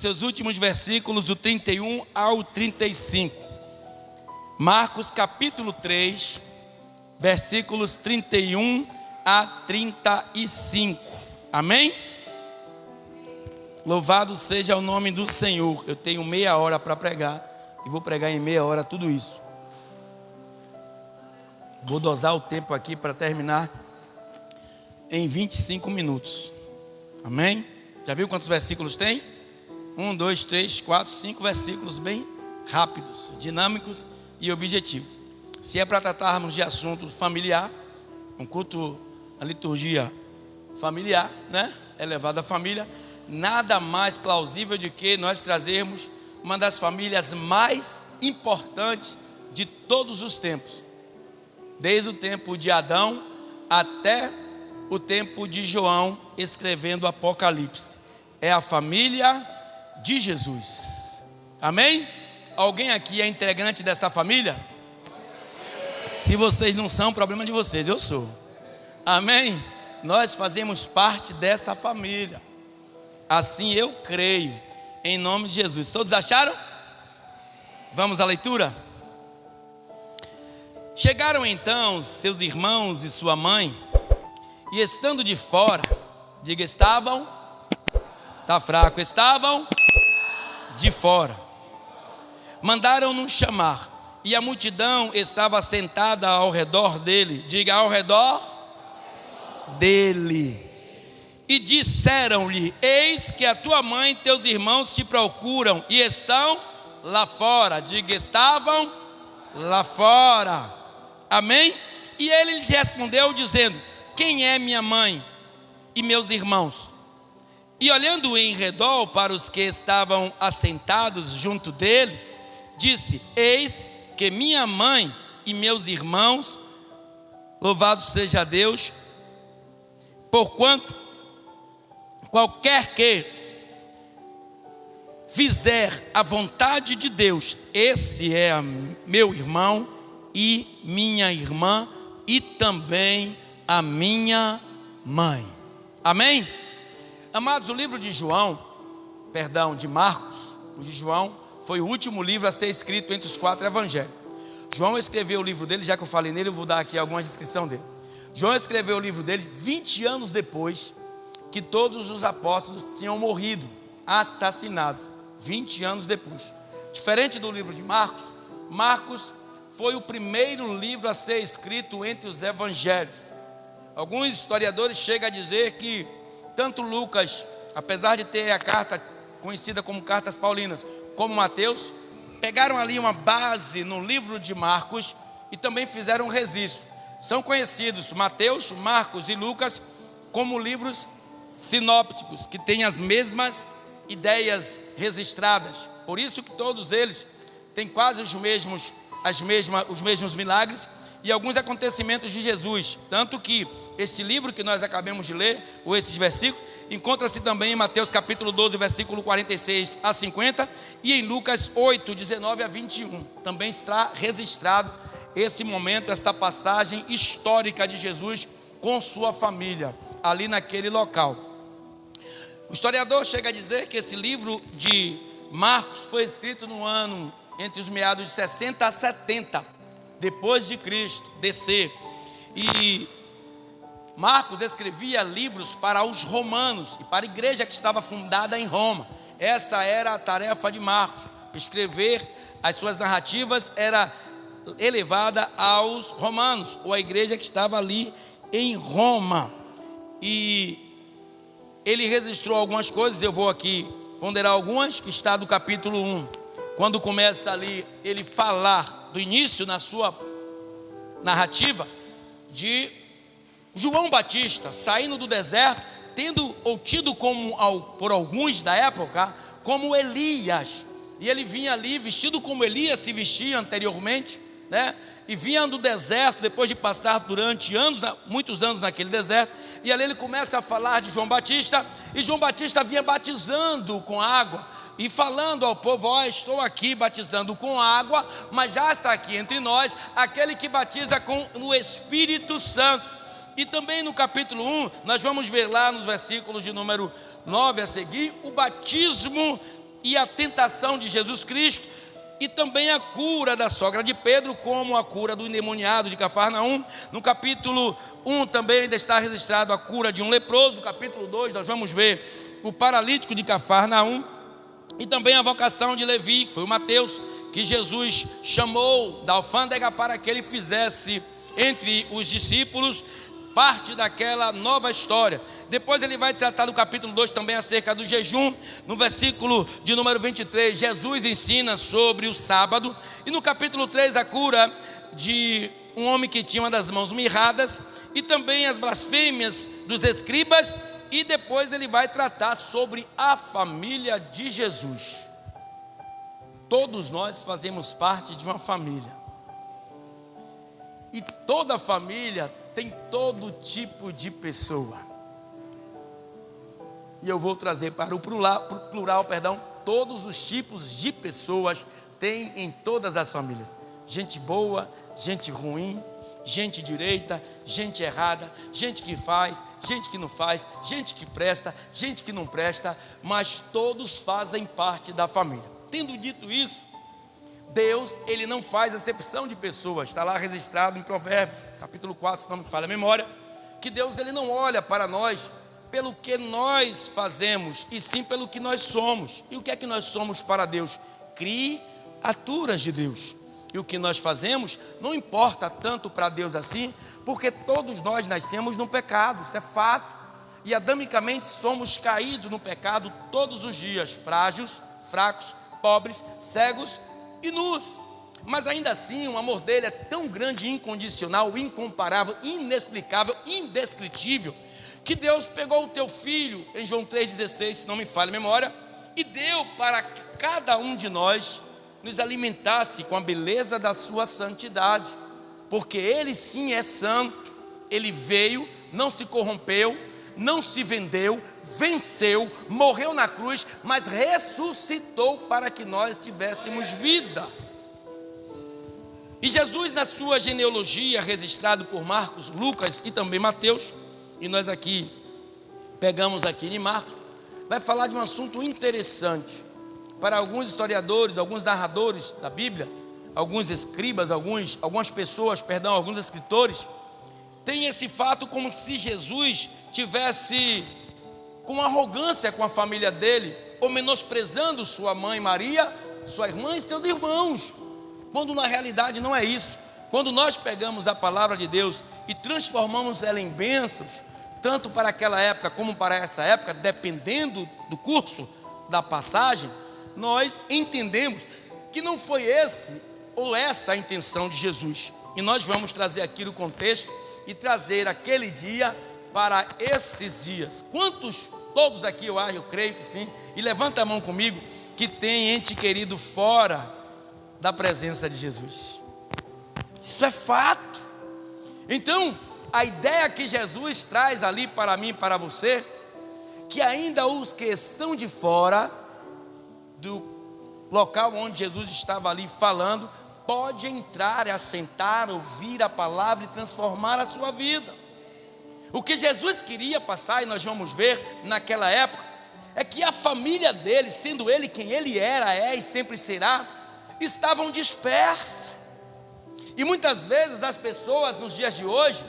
seus últimos versículos, do 31 ao 35. Marcos capítulo 3, versículos 31 a 35. Amém? Louvado seja o nome do Senhor. Eu tenho meia hora para pregar e vou pregar em meia hora tudo isso. Vou dosar o tempo aqui para terminar em 25 minutos. Amém? Já viu quantos versículos tem? 1, 2, 3, 4, 5 versículos bem rápidos, dinâmicos e objetivos. Se é para tratarmos de assunto familiar, um culto, a liturgia familiar, né? Elevado à família, nada mais plausível do que nós trazermos uma das famílias mais importantes de todos os tempos. Desde o tempo de Adão até o tempo de João escrevendo o Apocalipse. É a família de Jesus. Amém? Alguém aqui é integrante dessa família? Se vocês não são, problema de vocês, eu sou. Amém? Nós fazemos parte desta família. Assim eu creio, em nome de Jesus. Todos acharam? Vamos à leitura? Chegaram então seus irmãos e sua mãe, e estando de fora, diga, estavam, está fraco, estavam de fora. Mandaram-nos chamar, e a multidão estava sentada ao redor dele, diga, ao redor dele. E disseram-lhe, eis que a tua mãe e teus irmãos te procuram, e estão lá fora, diga, estavam lá fora. Amém? E ele lhes respondeu dizendo, quem é minha mãe e meus irmãos? E olhando em redor para os que estavam assentados junto dele, disse, eis que minha mãe e meus irmãos, louvado seja Deus, porquanto qualquer que fizer a vontade de Deus, esse é meu irmão e minha irmã e também a minha mãe. Amém? Amados, o livro de Marcos, o de João foi o último livro a ser escrito entre os 4 evangelhos. João escreveu o livro dele, já que eu falei nele, eu vou dar aqui alguma descrição dele. João escreveu o livro dele 20 anos depois que todos os apóstolos tinham morrido, assassinados, 20 anos depois. Diferente do livro de Marcos, Marcos foi o primeiro livro a ser escrito entre os evangelhos. Alguns historiadores chegam a dizer que tanto Lucas, apesar de ter a carta conhecida como Cartas Paulinas, como Mateus, pegaram ali uma base no livro de Marcos e também fizeram um registro. São conhecidos Mateus, Marcos e Lucas como livros sinópticos, que têm as mesmas ideias registradas. Por isso que todos eles têm quase os mesmos milagres e alguns acontecimentos de Jesus. Tanto que este livro que nós acabamos de ler, ou esses versículos, encontra-se também em Mateus capítulo 12, versículo 46 a 50, e em Lucas 8, 19 a 21. Também está registrado esse momento, esta passagem histórica de Jesus com sua família, ali naquele local. O historiador chega a dizer que esse livro de Marcos foi escrito no ano entre os meados de 60 a 70 depois de Cristo descer. E Marcos escrevia livros para os romanos e para a igreja que estava fundada em Roma. Essa era a tarefa de Marcos. Escrever as suas narrativas era elevada aos romanos, ou à igreja que estava ali em Roma. E ele registrou algumas coisas, eu vou aqui ponderar algumas, que está do capítulo 1, quando começa ali ele falar do início na sua narrativa de João Batista saindo do deserto, tendo ou tido como, por alguns da época, como Elias. E ele vinha ali vestido como Elias se vestia anteriormente, né? E vinha do deserto, depois de passar durante anos, muitos anos naquele deserto. E ali ele começa a falar de João Batista. E João Batista vinha batizando com água e falando ao povo, ó, estou aqui batizando com água, mas já está aqui entre nós aquele que batiza com o Espírito Santo. E também no capítulo 1, nós vamos ver lá nos versículos de número 9 a seguir, o batismo e a tentação de Jesus Cristo, e também a cura da sogra de Pedro, como a cura do endemoniado de Cafarnaum. No capítulo 1 também ainda está registrado a cura de um leproso. No capítulo 2 nós vamos ver o paralítico de Cafarnaum, e também a vocação de Levi, que foi o Mateus, que Jesus chamou da alfândega para que ele fizesse entre os discípulos parte daquela nova história. Depois ele vai tratar do capítulo 2 também acerca do jejum. No versículo de número 23, Jesus ensina sobre o sábado. E no capítulo 3, a cura de um homem que tinha uma das mãos mirradas, e também as blasfêmias dos escribas. E depois ele vai tratar sobre a família de Jesus. Todos nós fazemos parte de uma família, e toda família tem todo tipo de pessoa. E eu vou trazer para o plural, todos os tipos de pessoas tem em todas as famílias. Gente boa, gente ruim, gente direita, gente errada, gente que faz, gente que não faz, gente que presta, gente que não presta, mas todos fazem parte da família. Tendo dito isso, Deus, ele não faz acepção de pessoas. Está lá registrado em Provérbios, capítulo 4, se não me falha a memória, que Deus, ele não olha para nós pelo que nós fazemos, e sim pelo que nós somos. E o que é que nós somos para Deus? Criaturas de Deus. E o que nós fazemos não importa tanto para Deus assim, porque todos nós nascemos no pecado, isso é fato. E adamicamente somos caídos no pecado todos os dias, frágeis, fracos, pobres, cegos e nus. Mas ainda assim o amor dele é tão grande, incondicional, incomparável, inexplicável, indescritível, que Deus pegou o teu filho, em João 3,16, se não me falha a memória, e deu para que cada um de nós nos alimentasse com a beleza da sua santidade, porque ele sim é santo. Ele veio, não se corrompeu, não se vendeu, venceu, morreu na cruz, mas ressuscitou para que nós tivéssemos vida. E Jesus, na sua genealogia, registrado por Marcos, Lucas e também Mateus, e nós aqui pegamos aqui em Marcos, vai falar de um assunto interessante. Para alguns historiadores, alguns narradores da Bíblia, alguns escribas, algumas pessoas, alguns escritores, tem esse fato como se Jesus tivesse com arrogância com a família dele, ou menosprezando sua mãe Maria, sua irmã e seus irmãos, quando na realidade não é isso. Quando nós pegamos a palavra de Deus e transformamos ela em bênçãos, tanto para aquela época como para essa época, dependendo do curso da passagem, nós entendemos que não foi esse ou essa a intenção de Jesus. E nós vamos trazer aqui o contexto e trazer aquele dia para esses dias. Quantos? Todos aqui eu creio que sim. E levanta a mão comigo que tem ente querido fora da presença de Jesus. Isso é fato. Então, a ideia que Jesus traz ali para mim e para você, que ainda os que estão de fora do local onde Jesus estava ali falando, pode entrar e assentar, ouvir a palavra e transformar a sua vida. O que Jesus queria passar, e nós vamos ver naquela época, é que a família dele, sendo ele quem ele era, é e sempre será, estavam dispersas. E muitas vezes as pessoas nos dias de hoje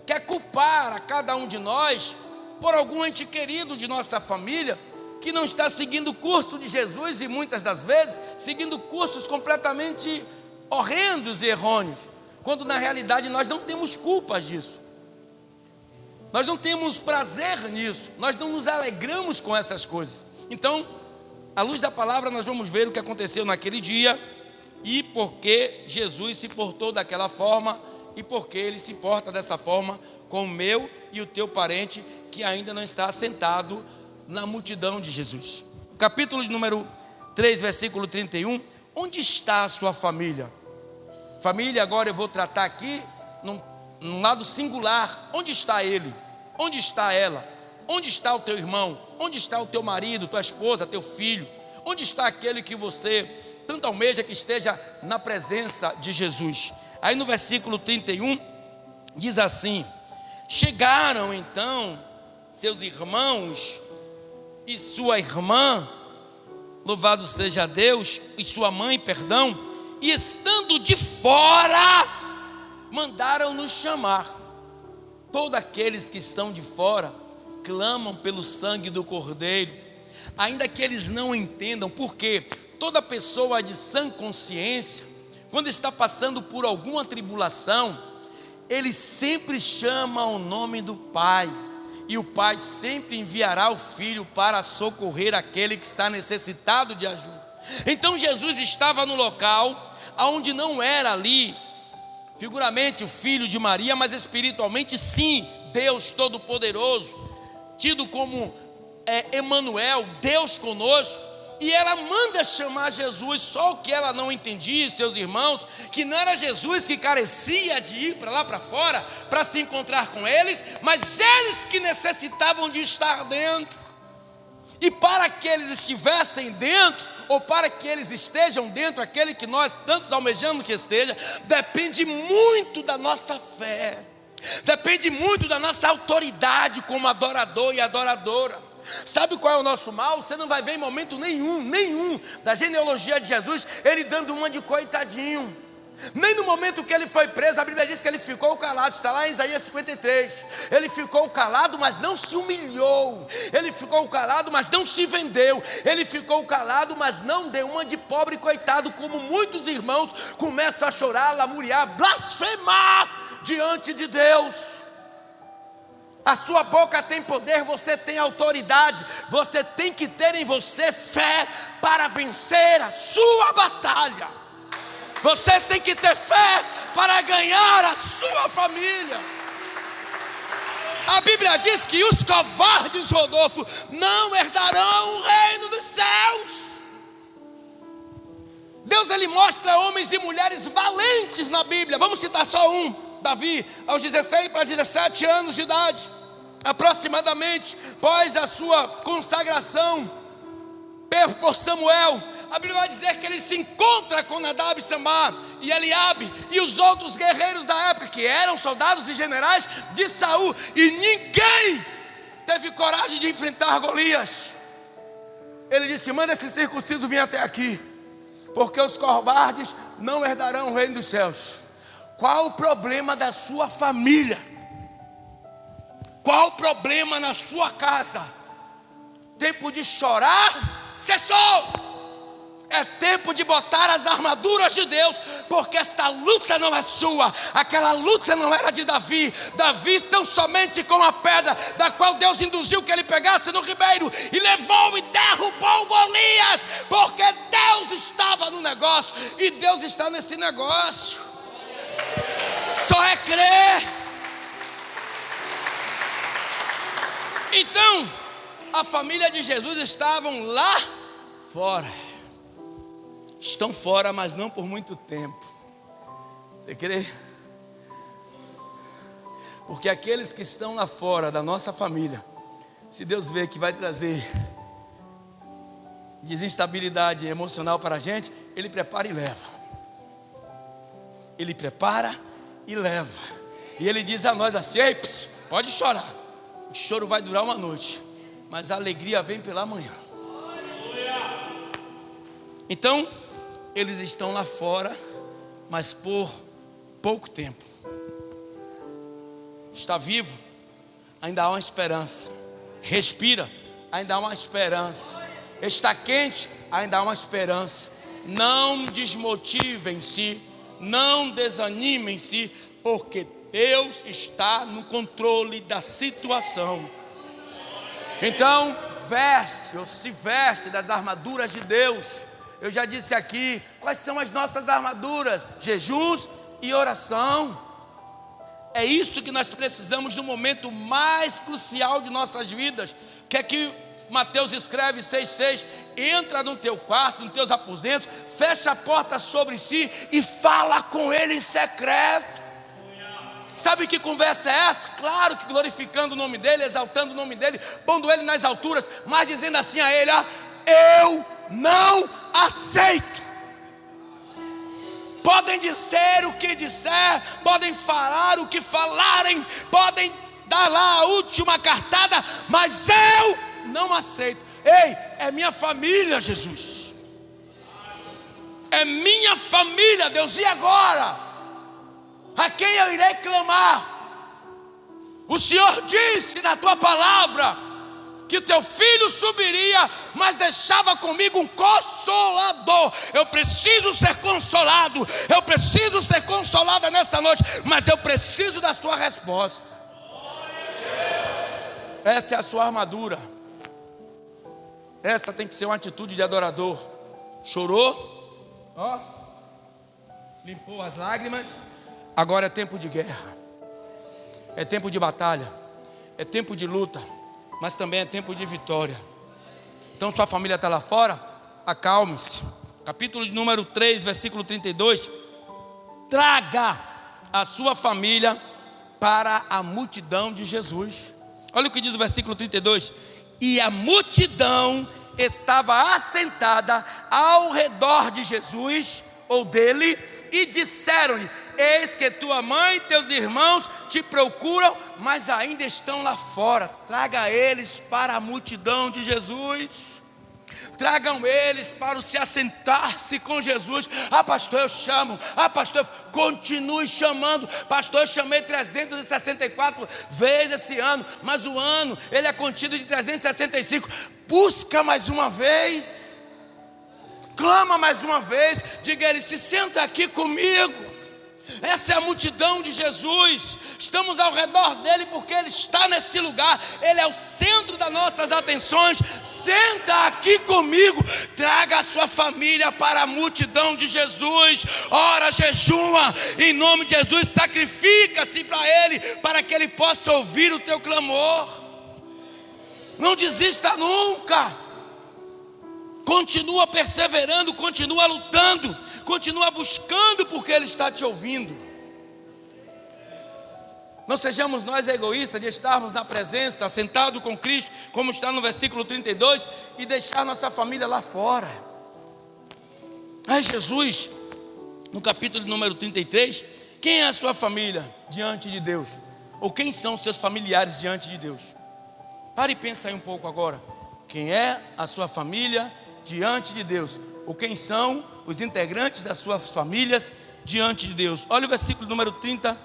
querem culpar a cada um de nós por algum ente querido de nossa família que não está seguindo o curso de Jesus, e muitas das vezes seguindo cursos completamente horrendos e errôneos, quando na realidade nós não temos culpas disso, nós não temos prazer nisso, nós não nos alegramos com essas coisas. Então, à luz da palavra, nós vamos ver o que aconteceu naquele dia, e por que Jesus se portou daquela forma, e por que ele se porta dessa forma com o meu e o teu parente que ainda não está sentado na multidão de Jesus. Capítulo de número 3, versículo 31. Onde está a sua família? Família, agora eu vou tratar aqui num lado singular. Onde está ele? Onde está ela? Onde está o teu irmão? Onde está o teu marido, tua esposa, teu filho? Onde está aquele que você tanto almeja que esteja na presença de Jesus? Aí no versículo 31 diz assim: chegaram então seus irmãos e sua irmã louvado seja Deus, e sua mãe, perdão, e estando de fora, mandaram-nos chamar. Todos aqueles que estão de fora clamam pelo sangue do Cordeiro, ainda que eles não entendam, porque toda pessoa de sã consciência, quando está passando por alguma tribulação, ele sempre chama o nome do Pai, e o Pai sempre enviará o Filho para socorrer aquele que está necessitado de ajuda. Então Jesus estava no local onde não era ali figuramente o filho de Maria, mas espiritualmente sim, Deus Todo-Poderoso, tido como Emanuel, Deus conosco. E ela manda chamar Jesus, só o que ela não entendia, seus irmãos, que não era Jesus que carecia de ir para lá para fora, para se encontrar com eles, mas eles que necessitavam de estar dentro. E para que eles estivessem dentro, ou para que eles estejam dentro, aquele que nós tantos almejamos que esteja, depende muito da nossa fé, depende muito da nossa autoridade como adorador e adoradora. Sabe qual é o nosso mal? Você não vai ver em momento nenhum da genealogia de Jesus ele dando uma de coitadinho. Nem no momento que ele foi preso, a Bíblia diz que ele ficou calado, está lá em Isaías 53. Ele ficou calado, mas não se humilhou. Ele ficou calado, mas não se vendeu. Ele ficou calado, mas não deu uma de pobre coitado, como muitos irmãos começam a chorar, lamuriar, blasfemar diante de Deus. A sua boca tem poder, você tem autoridade, você tem que ter em você fé para vencer a sua batalha. Você tem que ter fé para ganhar a sua família. A Bíblia diz que os covardes, Rodolfo, não herdarão o reino dos céus. Deus ele mostra homens e mulheres valentes na Bíblia. Vamos citar só um: Davi, aos 16 para 17 anos de idade, aproximadamente, após a sua consagração por Samuel, a Bíblia vai dizer que ele se encontra com Nadab, Samar e Eliabe e os outros guerreiros da época, que eram soldados e generais de Saul, e ninguém teve coragem de enfrentar Golias. Ele disse: manda esse circunciso vir até aqui, porque os covardes não herdarão o reino dos céus. Qual o problema da sua família? Qual o problema na sua casa? Tempo de chorar cessou. É tempo de botar as armaduras de Deus, porque esta luta não é sua. Aquela luta não era de Davi. Davi tão somente com a pedra, da qual Deus induziu que ele pegasse no ribeiro, e levou e derrubou Golias, porque Deus estava no negócio, e Deus está nesse negócio. Só é crer. Então, a família de Jesus estavam lá fora. Estão fora, mas não por muito tempo. Você crê? Porque aqueles que estão lá fora da nossa família, se Deus vê que vai trazer desinstabilidade emocional para a gente, Ele prepara e leva. Ele prepara e leva. E Ele diz a nós assim: ei, pode chorar. O choro vai durar uma noite, mas a alegria vem pela manhã. Então, eles estão lá fora, mas por pouco tempo. Está vivo, ainda há uma esperança. Respira, ainda há uma esperança. Está quente, ainda há uma esperança. Não desmotivem-se, não desanimem-se, porque Deus está no controle da situação. Então, se veste das armaduras de Deus. Eu já disse aqui, quais são as nossas armaduras? Jejuns e oração. É isso que nós precisamos no momento mais crucial de nossas vidas. Que é que Mateus escreve 6,6: entra no teu quarto, nos teus aposentos, fecha a porta sobre si e fala com ele em secreto. Sabe que conversa é essa? Claro que glorificando o nome dele, exaltando o nome dele, pondo ele nas alturas, mas dizendo assim a ele: eu não aceito. Podem dizer o que disser, podem falar o que falarem, podem dar lá a última cartada, mas eu não aceito. Ei, é minha família, Jesus. é minha família, Deus, e agora? A quem eu irei clamar? O Senhor disse na tua palavra que o teu filho subiria, mas deixava comigo um consolador. Eu preciso ser consolado, eu preciso ser consolada nesta noite, mas eu preciso da sua resposta. Essa é a sua armadura. Essa tem que ser uma atitude de adorador. Chorou, ó, limpou as lágrimas. Agora é tempo de guerra, é tempo de batalha, é tempo de luta, mas também é tempo de vitória. Então sua família está lá fora, acalme-se. Capítulo de número 3, versículo 32. Traga a sua família para a multidão de Jesus. Olha o que diz o versículo 32. E a multidão estava assentada ao redor de Jesus, ou dele, e disseram-lhe: eis que tua mãe e teus irmãos te procuram, mas ainda estão lá fora. Traga eles para a multidão de Jesus. Tragam eles para se assentar-se com Jesus. Ah, pastor, eu chamo. Ah, pastor, continue chamando. Pastor, eu chamei 364 vezes esse ano, mas o ano, ele é contido de 365. Busca mais uma vez. Clama mais uma vez. Diga a ele: se senta aqui comigo. Essa é a multidão de Jesus. Estamos ao redor dele porque ele está nesse lugar. Ele é o centro das nossas atenções. Senta aqui comigo. Traga a sua família para a multidão de Jesus. Ora, jejua em nome de Jesus. Sacrifica-se para ele, para que ele possa ouvir o teu clamor. Não desista nunca. Continua perseverando, continua lutando, continua buscando, porque ele está te ouvindo. Não sejamos nós egoístas de estarmos na presença, sentado com Cristo, como está no versículo 32, e deixar nossa família lá fora. Ai, Jesus, no capítulo número 33, quem é a sua família diante de Deus? Ou quem são os seus familiares diante de Deus? Pare e pensa aí um pouco agora. Quem é a sua família diante de Deus? Ou quem são os integrantes das suas famílias diante de Deus? Olha o versículo número 30.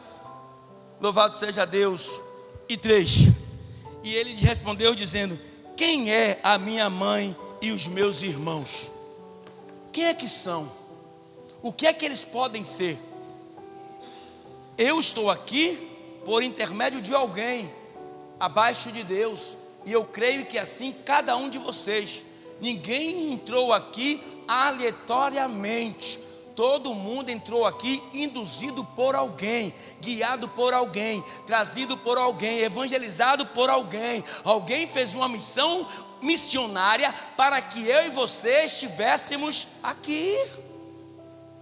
Louvado seja Deus. E 3. E ele respondeu dizendo: quem é a minha mãe e os meus irmãos? Quem é que são? O que é que eles podem ser? Eu estou aqui por intermédio de alguém abaixo de Deus, e eu creio que assim cada um de vocês. Ninguém entrou aqui aleatoriamente. Todo mundo entrou aqui induzido por alguém, guiado por alguém, trazido por alguém, evangelizado por alguém. Alguém fez uma missão missionária para que eu e você estivéssemos aqui.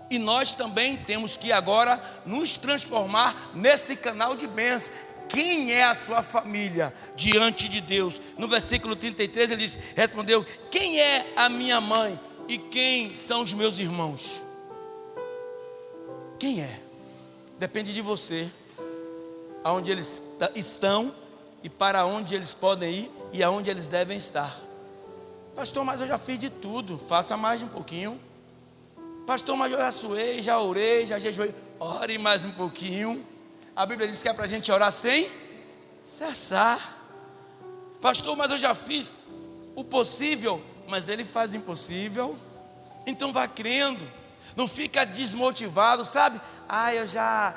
E nós também temos que agora nos transformar nesse canal de bênção. Quem é a sua família diante de Deus? No versículo 33 ele diz, respondeu: quem é a minha mãe e quem são os meus irmãos? Quem é? Depende de você, aonde eles estão e para onde eles podem ir e aonde eles devem estar. Pastor, mas eu já fiz de tudo. Faça mais um pouquinho. Pastor, mas eu já suei, já orei, já jejuei. Ore mais um pouquinho. A Bíblia diz que é para a gente orar sem cessar. Pastor, mas eu já fiz o possível, mas Ele faz o impossível. Então vá crendo. Não fica desmotivado, sabe? Ah, eu já.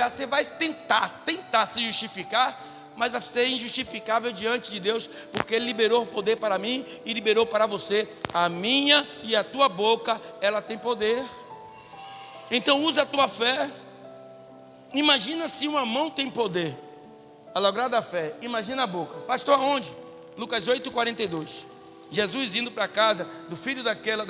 Você vai tentar se justificar, mas vai ser injustificável diante de Deus, porque Ele liberou o poder para mim e liberou para você. A minha e a tua boca, ela tem poder. Então usa a tua fé. Imagina se uma mão tem poder a lograr da fé. Imagina a boca. Pastor, aonde? Lucas 8:42. Jesus indo para casa da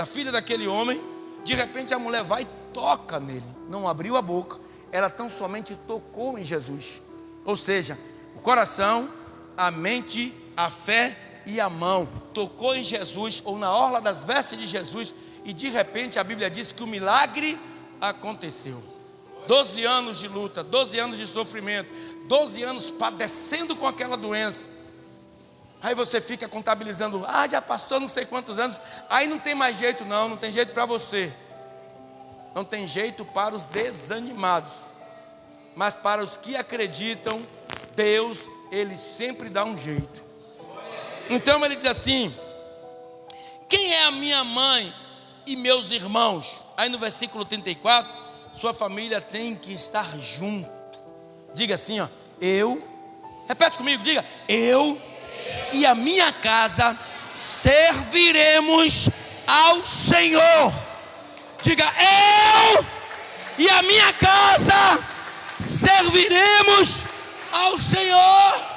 filha daquele homem. De repente a mulher vai e toca nele. Não abriu a boca, ela tão somente tocou em Jesus. Ou seja, o coração, a mente, a fé e a mão tocou em Jesus, ou na orla das vestes de Jesus. E de repente a Bíblia diz que o milagre aconteceu. 12 anos de luta, 12 anos de sofrimento, 12 anos padecendo com aquela doença. Aí você fica contabilizando, já pastor não sei quantos anos. Aí não tem mais jeito não, não tem jeito para você. Não tem jeito para os desanimados. Mas para os que acreditam, Deus, Ele sempre dá um jeito. Então ele diz assim: quem é a minha mãe e meus irmãos? Aí no versículo 34, sua família tem que estar junto. Diga assim, repete comigo, diga: eu e a minha casa serviremos ao Senhor. Diga: eu e a minha casa serviremos ao Senhor.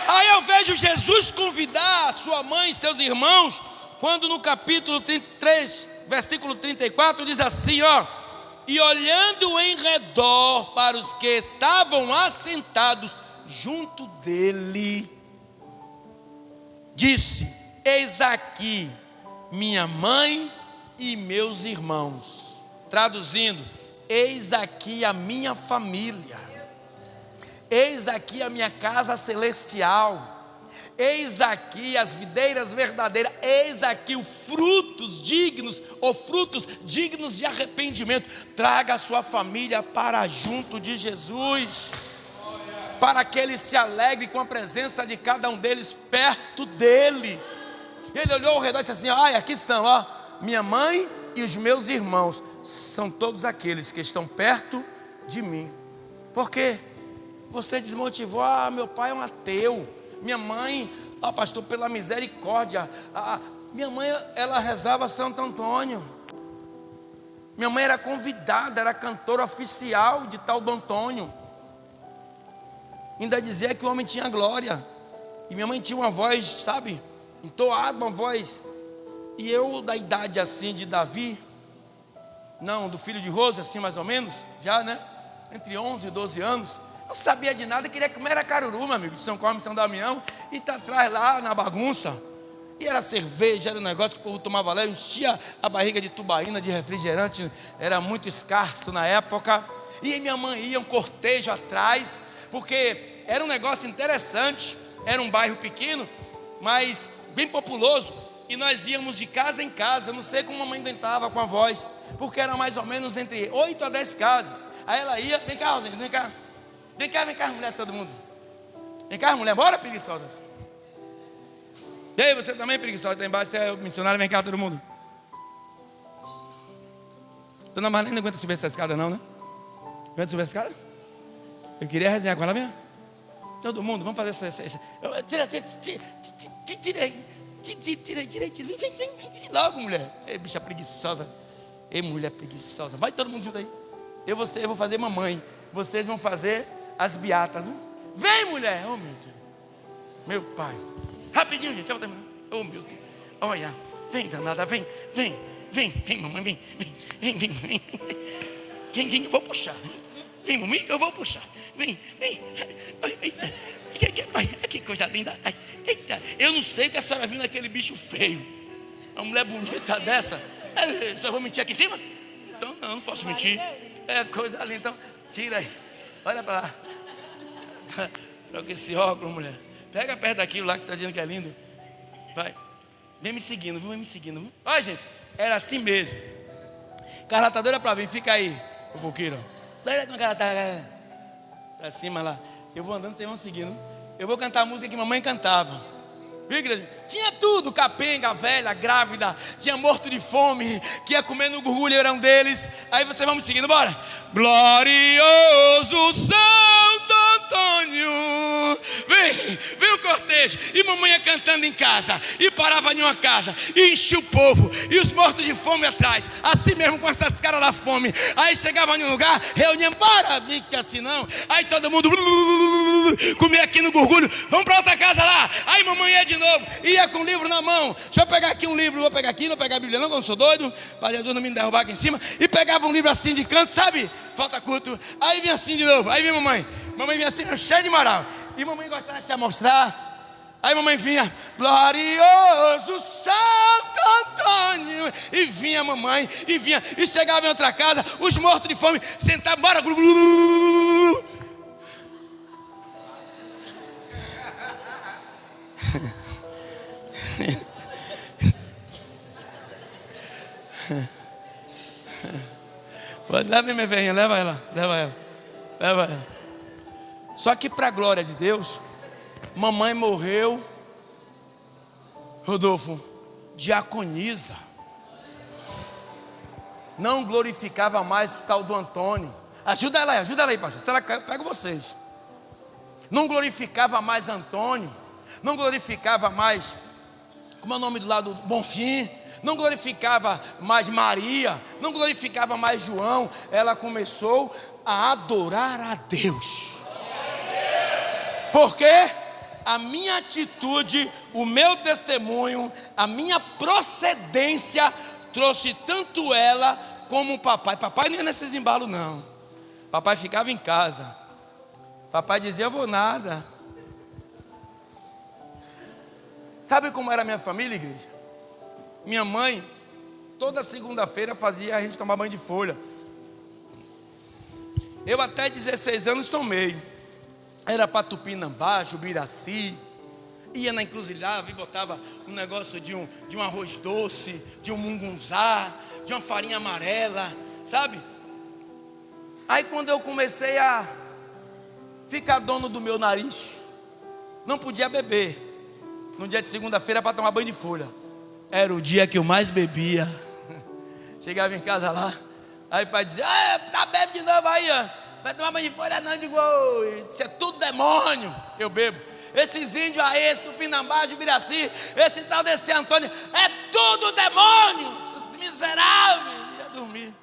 Aí eu vejo Jesus convidar sua mãe e seus irmãos, quando no capítulo 33, versículo 34, diz assim, e olhando em redor para os que estavam assentados junto dele, disse: eis aqui minha mãe e meus irmãos. Traduzindo: eis aqui a minha família, eis aqui a minha casa celestial, eis aqui as videiras verdadeiras, eis aqui os frutos dignos, ou frutos dignos de arrependimento. Traga a sua família para junto de Jesus, para que ele se alegre com a presença de cada um deles perto dele. Ele olhou ao redor e disse assim: aqui estão, minha mãe e os meus irmãos, são todos aqueles que estão perto de mim. Por quê? Você desmotivou: meu pai é um ateu, minha mãe, pastor, pela misericórdia, minha mãe, ela rezava Santo Antônio, minha mãe era convidada, era cantora oficial de tal do Antônio, ainda dizia que o homem tinha glória, e minha mãe tinha uma voz, sabe, entoada, uma voz. E eu, da idade assim de Davi, não, do filho de Rose, assim mais ou menos, já, né, entre 11 e 12 anos, não sabia de nada, queria comer era caruru, meu amigo, de São Cosme e São Damião, e tá atrás lá na bagunça. E era cerveja, era um negócio que o povo tomava lá, enchia a barriga de tubaína, de refrigerante, era muito escasso na época. E minha mãe ia um cortejo atrás, porque era um negócio interessante, era um bairro pequeno, mas bem populoso, e nós íamos de casa em casa. Eu não sei como a mãe aguentava com a voz, porque era mais ou menos entre 8 a 10 casas. Aí ela ia: vem cá, Rosane, vem cá. Vem cá, mulher, todo mundo. Vem cá, mulher, bora, preguiçosa. E aí, você também, preguiçosa, está embaixo, você é o missionário, vem cá, todo mundo. Dona Marlene não aguenta subir essa escada não, né? Aguenta subir essa escada? Eu queria resenhar com ela, vem. Todo mundo, vamos fazer essa. Tira aí. Vem logo, mulher. Ei, bicha preguiçosa. Ei, mulher preguiçosa. Vai todo mundo junto aí. Eu vou fazer mamãe. Vocês vão fazer as beatas. Vem, mulher. Oh, meu Deus. Meu pai. Rapidinho, gente. Eu vou terminar. Oh, meu Deus. Olha. Vem, danada. Vem, mamãe. Vem. Vem, eu vou puxar. Vem, mamãe, eu vou puxar. Vem. Eita. Que coisa linda. Eita. Eu não sei que a senhora viu naquele bicho feio. Uma mulher bonita dessa. Só vou mentir aqui em cima? Então, não posso mentir. É coisa linda. Então, tira aí. Olha para lá. Troca esse óculos, mulher. Pega perto daquilo lá que você está dizendo que é lindo. Vai. Vem me seguindo, viu? Vem me seguindo, viu? Olha, gente. Era assim mesmo. Cara, tá doida pra vir. Fica aí, fofoqueiro. Doida com a cara tá acima lá. Eu vou andando, vocês vão seguindo. Eu vou cantar a música que mamãe cantava. Viu, igreja? Tinha tudo, capenga, velha, grávida, tinha morto de fome, que ia comer no gorgulho, era um deles. Aí vocês vão me seguindo, bora. Glorioso Santo Antônio. Vem o cortejo. E mamãe ia cantando em casa, e parava em uma casa, e enchia o povo, e os mortos de fome atrás, assim mesmo com essas caras da fome. Aí chegava em um lugar, reunia, bora, fica assim não. Aí todo mundo comia aqui no gorgulho, vamos para outra casa lá. Aí mamãe ia de novo, ia com o livro na mão. Deixa eu pegar aqui um livro, vou pegar aqui, não vou pegar a Bíblia não, que eu não sou doido, para Jesus não me derrubar aqui em cima. E pegava um livro assim de canto, sabe? Falta culto. Aí vinha assim de novo, aí vinha mamãe vinha assim, cheia de moral. E mamãe gostava de se amostrar. Aí mamãe vinha, glorioso Santo Antônio. E vinha mamãe, e chegava em outra casa, os mortos de fome, sentavam, bora, Pode, leva minha velhinha, leva ela. Só que para a glória de Deus, mamãe morreu, Rodolfo, diaconisa. Não glorificava mais o tal do Antônio. Ajuda ela aí, pastor. Se ela cai, eu pego vocês. Não glorificava mais Antônio. Não glorificava mais, como é o nome do lado, Bonfim. Não glorificava mais Maria. Não glorificava mais João. Ela começou a adorar a Deus. Porque a minha atitude, o meu testemunho, a minha procedência trouxe tanto ela como o papai. Papai não ia nesses embalos não. Papai ficava em casa. Papai dizia: eu vou nada. Sabe como era a minha família, igreja? Minha mãe, toda segunda-feira fazia a gente tomar banho de folha. Eu até 16 anos tomei. Era para Tupinambá, Jubiraci. Ia na encruzilhada e botava um negócio de um arroz doce, de um mungunzá, de uma farinha amarela, sabe? Aí quando eu comecei a ficar dono do meu nariz, não podia beber. No dia de segunda-feira para tomar banho de folha. Era o dia que eu mais bebia. Chegava em casa lá, aí o pai dizia: tá bebe de novo aí, ó. Vai tomar banho de folha não, eu digo: isso é tudo demônio. Eu bebo. Esses índios aí, esse Tupinambá, Jubiraci, esse tal desse Antônio, é tudo demônio. Esses miseráveis. Ia dormir,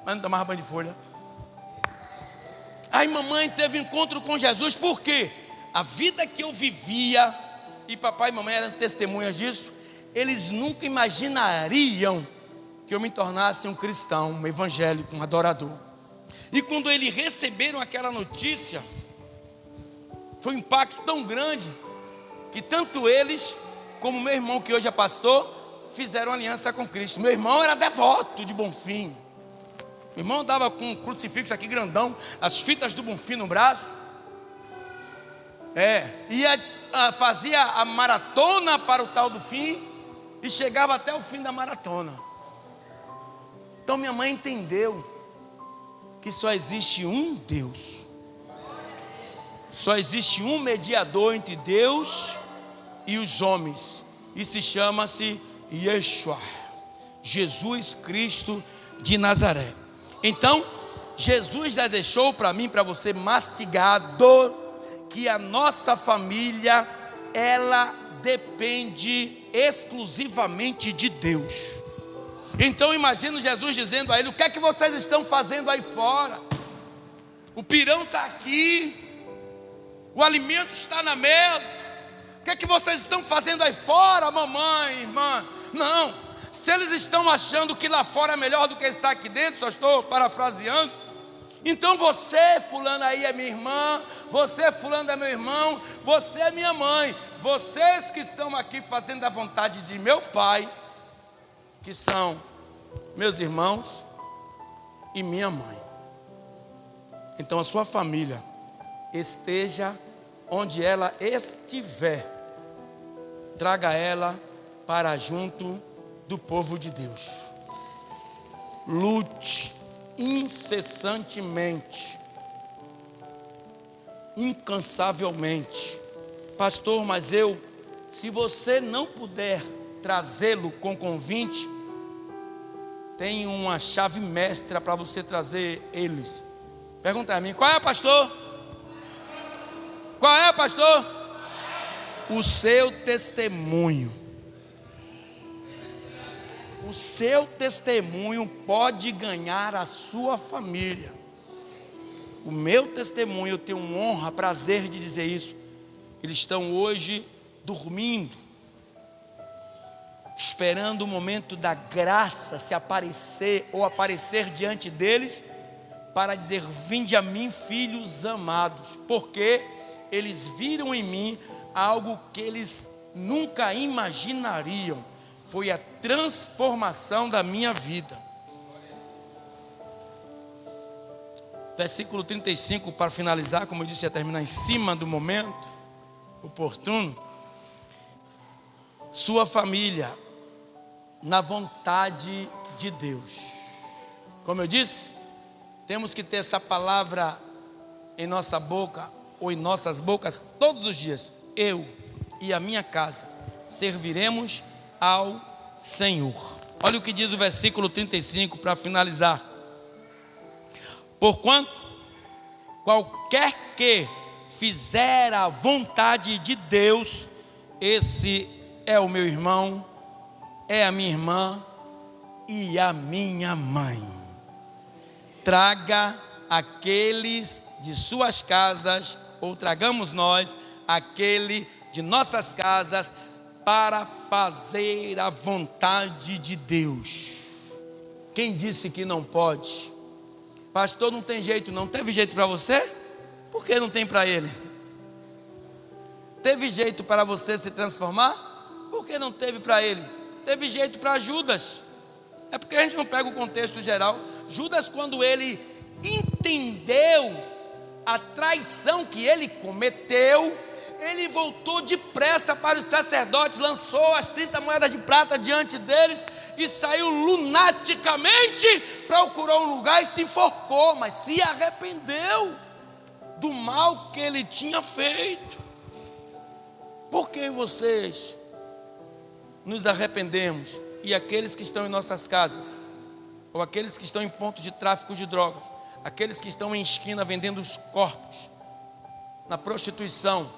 mas não tomava banho de folha. Aí mamãe teve encontro com Jesus. Por quê? A vida que eu vivia, e papai e mamãe eram testemunhas disso, eles nunca imaginariam que eu me tornasse um cristão, um evangélico, um adorador. E quando eles receberam aquela notícia, foi um impacto tão grande, que tanto eles, como meu irmão, que hoje é pastor, fizeram aliança com Cristo. Meu irmão era devoto de Bonfim. Meu irmão andava com um crucifixo aqui grandão, as fitas do Bonfim no braço. Fazia a maratona para o tal do fim, e chegava até o fim da maratona. Então minha mãe entendeu que só existe um Deus, só existe um mediador entre Deus e os homens, e chama-se Yeshua, Jesus Cristo de Nazaré. Então Jesus já deixou para mim, para você, mastigado, que a nossa família, ela depende exclusivamente de Deus. Então imagina Jesus dizendo a ele: o que é que vocês estão fazendo aí fora? O pirão está aqui, o alimento está na mesa. O que é que vocês estão fazendo aí fora, mamãe, irmã? Não, se eles estão achando que lá fora é melhor do que estar aqui dentro, só estou parafraseando, então você, fulano aí, é minha irmã, você, fulano, é meu irmão, você é minha mãe. Vocês que estão aqui fazendo a vontade de meu pai, que são meus irmãos e minha mãe. Então a sua família, esteja onde ela estiver, traga ela para junto do povo de Deus. Lute incessantemente, incansavelmente. Pastor, mas se você não puder trazê-lo com convite, tem uma chave mestra para você trazer eles. Pergunta a mim: qual é, pastor? Qual é, pastor? O seu testemunho. O seu testemunho pode ganhar a sua família. O meu testemunho, eu tenho honra, prazer de dizer isso. Eles estão hoje dormindo, esperando o momento da graça se aparecer, ou aparecer diante deles, para dizer: vinde a mim, filhos amados. Porque eles viram em mim algo que eles nunca imaginariam. Foi a transformação da minha vida. Versículo 35, para finalizar, como eu disse, ia terminar em cima do momento oportuno. sua família na vontade de Deus. Como eu disse, temos que ter essa palavra em nossa boca ou em nossas bocas todos os dias. Eu e a minha casa serviremos ao Senhor. Olha o que diz o versículo 35 para finalizar. Porquanto qualquer que fizer a vontade de Deus, esse é o meu irmão, é a minha irmã e a minha mãe. Traga aqueles de suas casas, ou tragamos nós, aquele de nossas casas, para fazer a vontade de Deus. Quem disse que não pode? Pastor, não tem jeito não. Teve jeito para você? Por que não tem para ele? Teve jeito para você se transformar? Por que não teve para ele? Teve jeito para Judas. É porque a gente não pega o contexto geral. Judas, quando ele entendeu a traição que ele cometeu, ele voltou depressa para os sacerdotes, lançou as 30 moedas de prata diante deles e saiu lunaticamente, procurou um lugar e se enforcou, mas se arrependeu do mal que ele tinha feito. Por que vocês nos arrependemos? E aqueles que estão em nossas casas, ou aqueles que estão em pontos de tráfico de drogas, aqueles que estão em esquina vendendo os corpos, na prostituição,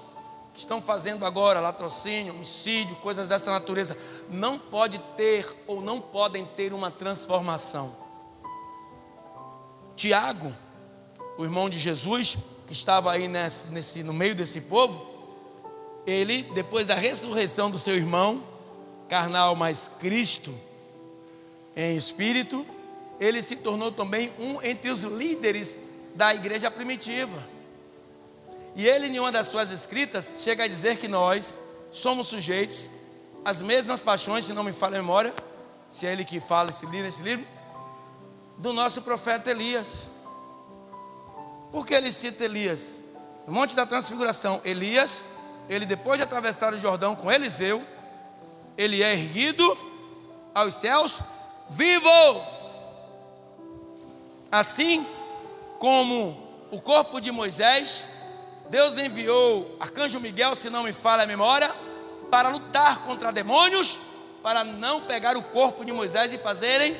que estão fazendo agora latrocínio, homicídio, coisas dessa natureza, não pode ter ou não podem ter uma transformação. Tiago, o irmão de Jesus, que estava aí no meio desse povo, ele, depois da ressurreição do seu irmão, carnal, mas Cristo em espírito, ele se tornou também um entre os líderes da igreja primitiva. E ele, em uma das suas escritas, chega a dizer que nós somos sujeitos às mesmas paixões, se não me falha a memória, se é ele que fala nesse livro, do nosso profeta Elias. Por que ele cita Elias? No Monte da Transfiguração, Elias, ele depois de atravessar o Jordão com Eliseu, ele é erguido aos céus vivo. Assim como o corpo de Moisés, Deus enviou arcanjo Miguel, se não me falha a memória, para lutar contra demônios, para não pegar o corpo de Moisés e fazerem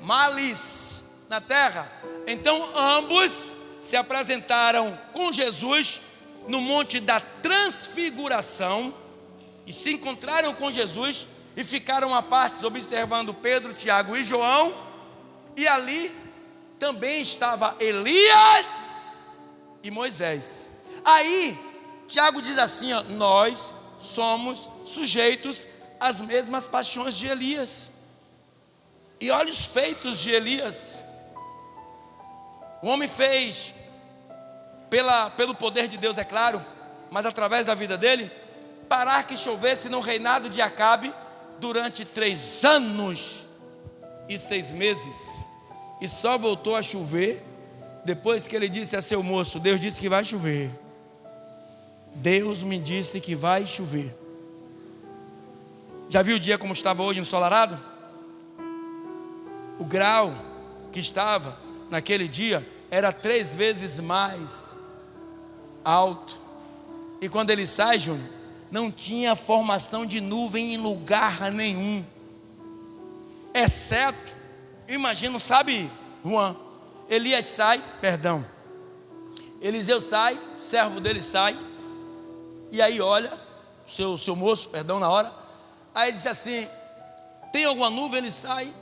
males na terra. Então ambos se apresentaram com Jesus no Monte da Transfiguração e se encontraram com Jesus e ficaram à parte observando Pedro, Tiago e João, e ali também estava Elias e Moisés. Aí Tiago diz assim, ó, nós somos sujeitos às mesmas paixões de Elias. E olha os feitos de Elias. O homem fez pelo poder de Deus, é claro, mas através da vida dele, parar que chovesse no reinado de Acabe durante 3 anos e 6 meses, e só voltou a chover depois que ele disse a seu moço: Deus disse que vai chover. Deus me disse que vai chover. Já viu o dia como estava hoje ensolarado? O grau que estava naquele dia era 3 vezes mais alto. E quando ele sai, Júnior, não tinha formação de nuvem em lugar nenhum, exceto, imagino, sabe, Juan, Eliseu sai, servo dele sai, e aí olha, seu moço, na hora, aí ele disse assim: tem alguma nuvem? Ele sai,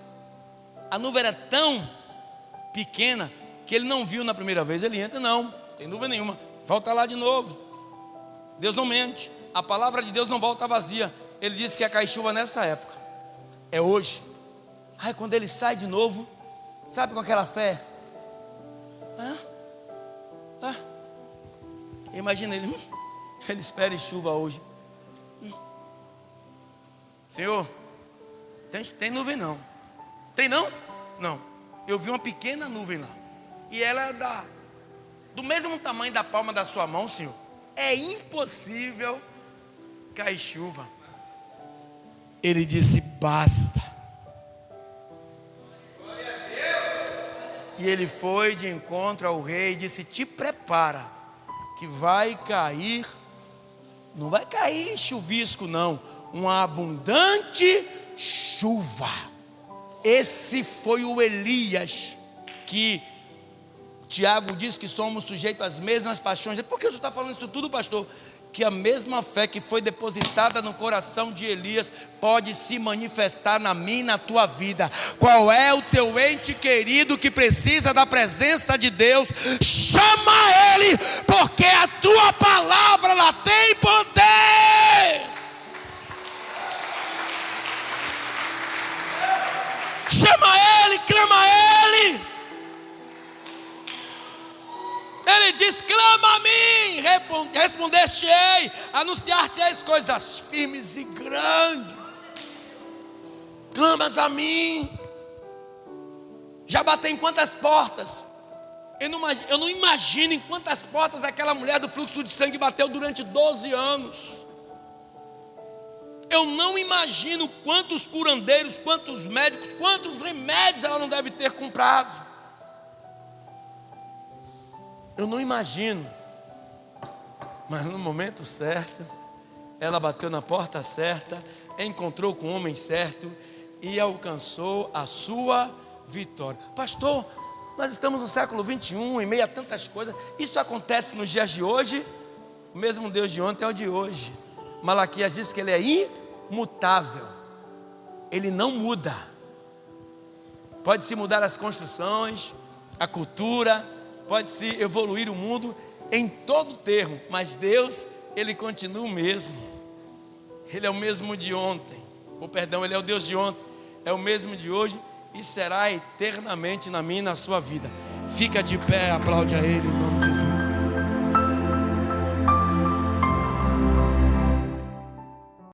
a nuvem era tão pequena que ele não viu na primeira vez. Ele entra, não tem nuvem nenhuma, volta lá de novo. Deus não mente, a palavra de Deus não volta vazia. Ele disse que ia cair chuva nessa época, é hoje. Aí quando ele sai de novo, sabe, com aquela fé, imagina ele, ele espera chuva hoje. Senhor, tem nuvem não? Tem não? Não, eu vi uma pequena nuvem lá, e ela é do mesmo tamanho da palma da sua mão, Senhor. É impossível cair chuva. Ele disse: basta. E ele foi de encontro ao rei e disse: te prepara, que vai cair, não vai cair chuvisco não, uma abundante chuva. Esse foi o Elias que Tiago diz que somos sujeitos às mesmas paixões. Por que o senhor está falando isso tudo, pastor? Que a mesma fé que foi depositada no coração de Elias pode se manifestar na minha e na tua vida. Qual é o teu ente querido que precisa da presença de Deus? Chama ele, porque a tua palavra ela tem poder. Chama ele, clama a ele. Ele diz: clama a mim, respondeste-ei, anunciar-te-eis coisas firmes e grandes. Clamas a mim. Já bateu em quantas portas? Eu não imagino em quantas portas aquela mulher do fluxo de sangue bateu durante 12 anos. Eu não imagino quantos curandeiros, quantos médicos, quantos remédios ela não deve ter comprado. Eu não imagino, mas no momento certo, ela bateu na porta certa, encontrou com o homem certo e alcançou a sua vitória. Pastor, nós estamos no século 21, em meio a tantas coisas. Isso acontece nos dias de hoje. O mesmo Deus de ontem é o de hoje. Malaquias diz que ele é imutável, ele não muda. Pode-se mudar as construções, a cultura, pode-se evoluir o mundo em todo termo, mas Deus, Ele continua o mesmo. Ele é o mesmo de ontem, Ele é o Deus de ontem, é o mesmo de hoje e será eternamente na minha e na sua vida. Fica de pé, aplaude a Ele em nome de Jesus.